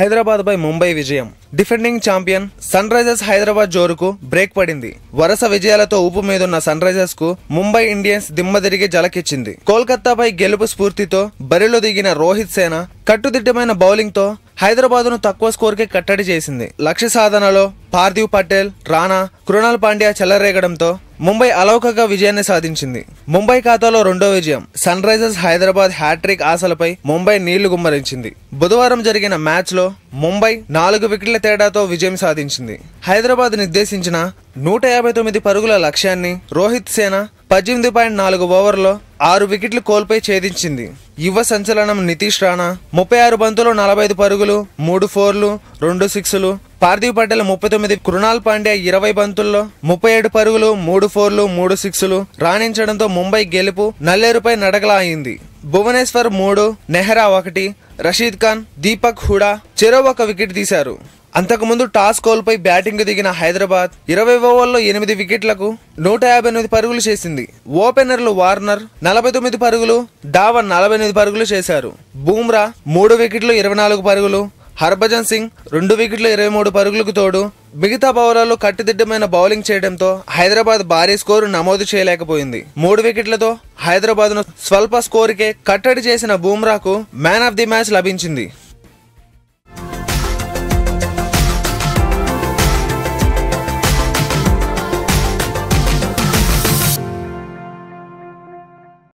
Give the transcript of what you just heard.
హైదరాబాద్ పై ముంబై విజయం. Defending champion Sunrisers Hyderabad జోరుకు బ్రేక్ పడింది. వరుస విజయాలతో ఊపు మీదున్న సన్ రైజర్స్ కు ముంబై ఇండియన్స్ దిమ్మదిరిగి జలకిచ్చింది. కోల్కతాపై గెలుపు స్ఫూర్తితో బరిలో దిగిన రోహిత్ సేన కట్టుదిట్టమైన బౌలింగ్ తో హైదరాబాద్ ను తక్కువ స్కోర్ కి కట్టడి చేసింది. లక్ష్య సాధనలో పార్థివ్ పటేల్, రాణా, కృణాల్ పాండ్యా చెలరేగడంతో ముంబై అలౌకిక విజయాన్ని సాధించింది. ముంబై ఖాతాలో రెండో విజయం. సన్ రైజర్స్ హైదరాబాద్ హ్యాట్రిక్ ఆశలపై ముంబై నీళ్లు గుమ్మరించింది. బుధవారం జరిగిన మ్యాచ్ లో ముంబై 4 వికెట్ల తేడాతో విజయం సాధించింది. హైదరాబాద్ నిర్దేశించిన 159 పరుగుల లక్ష్యాన్ని రోహిత్ సేన 18.4 ఓవర్లో 6 వికెట్లు కోల్పోయి ఛేదించింది. యువ సంచలనం నితీష్ రాణా 36 బంతులు 45 పరుగులు, 3 ఫోర్లు, 2 సిక్స్లు. పార్థివ్ పటేల్ 39, కృణాల్ పాండ్యా 20 బంతుల్లో 37 పరుగులు, 3 ఫోర్లు, 3 సిక్స్లు రాణించడంతో ముంబై గెలుపు నల్లేరుపై నడకలా అయింది. భువనేశ్వర్ 3, నెహ్రా 1, రషీద్ ఖాన్, దీపక్ హుడా చెరో 1 వికెట్ తీశారు. అంతకుముందు టాస్ కోల్పోయి బ్యాటింగ్ దిగిన హైదరాబాద్ 20 ఓవర్లలో 8 వికెట్లకు 158 పరుగులు చేసింది. ఓపెనర్లు వార్నర్ 49 పరుగులు, డావర్ 48 పరుగులు చేశారు. బూమ్రా 3 వికెట్లు 24 పరుగులు, హర్భజన్ సింగ్ 2 వికెట్లు 23 పరుగులకు తోడు మిగతా బౌలర్లు కట్టుదిట్టమైన బౌలింగ్ చేయడంతో హైదరాబాద్ భారీ స్కోరు నమోదు చేయలేకపోయింది. 3 వికెట్లతో హైదరాబాద్ ను స్వల్ప స్కోరుకే కట్టడి చేసిన బూమ్రాకు మ్యాన్ ఆఫ్ ది మ్యాచ్ లభించింది.